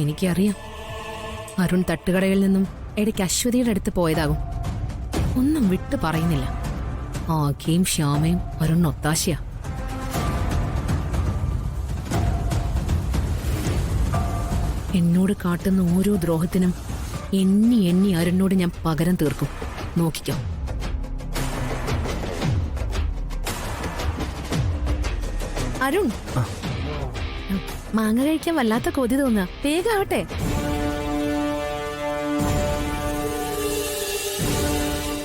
എനിക്കറിയാം, അരുൺ തട്ടുകടയിൽ നിന്നും ഇടയ്ക്ക് അശ്വതിയുടെ അടുത്ത് പോയതാകും. ഒന്നും വിട്ടു പറയുന്നില്ല. ആകെയും ശ്യാമയും അരുൺ ഒത്താശയാ. എന്നോട് കാട്ടുന്ന ഓരോ ദ്രോഹത്തിനും എണ്ണി എണ്ണി അരുണിനോട് ഞാൻ പകരം തീർക്കും. നോക്കിക്കോ. അരുൺ, മാങ്ങ കഴിക്കാൻ വല്ലാത്ത കൊതി തോന്നുക. വേഗാവട്ടെ.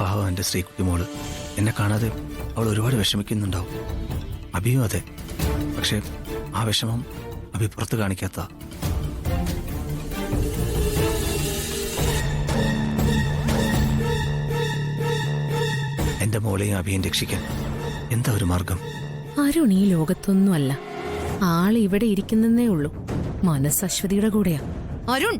പാവം എന്റെ ശ്രീകുട്ടി മോള്. എന്നെ കാണാതെ അവൾ ഒരുപാട് വിഷമിക്കുന്നുണ്ടാവും. അഭിയും അതെ. പക്ഷെ ആ വിഷമം അഭി പുറത്ത് കാണിക്കാത്ത. എന്റെ മോളെയും അഭിയും രക്ഷിക്കാൻ എന്താ ഒരു മാർഗം? അരുൺ ഈ ലോകത്തൊന്നുമല്ല. ആള് ഇവിടെ ഇരിക്കുന്നേ ഉള്ളൂ. മനസ്സ് അശ്വതിയുടെ കൂടെയാ. അരുൺ,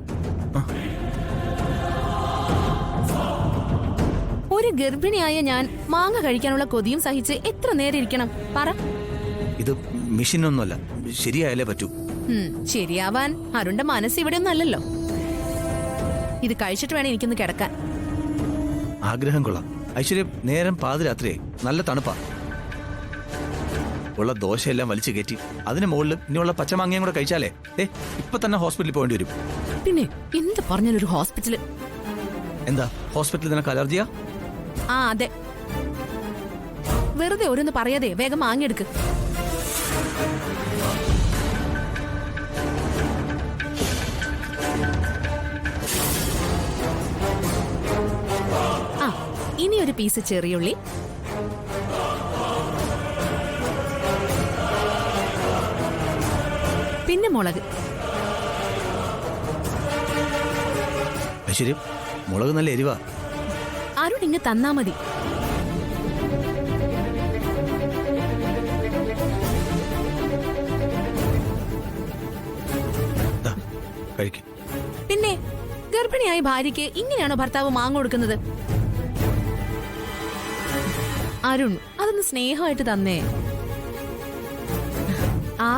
ഒരു ഗർഭിണിയായ ഞാൻ മാങ്ങ കഴിക്കാനുള്ള കൊതിയും സഹിച്ച് എത്ര നേരം ഇരിക്കണം പറ? ഇത് മിഷനൊന്നുമല്ല, ശരിയായാലേ പറ്റൂ. ശരിയാവാൻ അരുണിന്റെ മനസ്സ് ഇവിടെ ഒന്നും അല്ലല്ലോ. ഇത് കഴിച്ചിട്ട് വേണം എനിക്കൊന്ന് കിടക്കാൻ. ആഗ്രഹം കൊള്ളാം ഐശ്വര്യം. നേരം പാതിരാത്രിയായി, നല്ല തണുപ്പാ. ഉള്ള ദോശയെല്ലാം വലിച്ചു കയറ്റി അതിന് മുകളിൽ ഇനിയുള്ള പച്ചമാങ്ങയും കൂടെ കഴിച്ചാലേ ഇപ്പൊ തന്നെ ഹോസ്പിറ്റലിൽ പോകേണ്ടി വരും. പിന്നെ എന്ത് പറഞ്ഞൊരു ഹോസ്പിറ്റല്? എന്താ ഹോസ്പിറ്റലിൽ നിനക്ക് അലർജിയാ? ആ അതെ. വെറുതെ ഓരോന്ന് പറയാതെ വേഗം മാങ്ങിയെടുക്ക്. ആ ഇനി ഒരു പീസ് ചെറിയുള്ളി, പിന്നെ മുളക്. ഐശ്വര്യം, മുളക് നല്ല എരിവാ. അരുൺ ഇങ്ങ് തന്നാ മതി. പിന്നെ ഗർഭിണിയായ ഭാര്യയ്ക്ക് ഇങ്ങനെയാണോ ഭർത്താവ് മാങ്ങ കൊടുക്കുന്നത്? അരുൺ, അതൊന്ന് സ്നേഹമായിട്ട് തന്നേ. ആ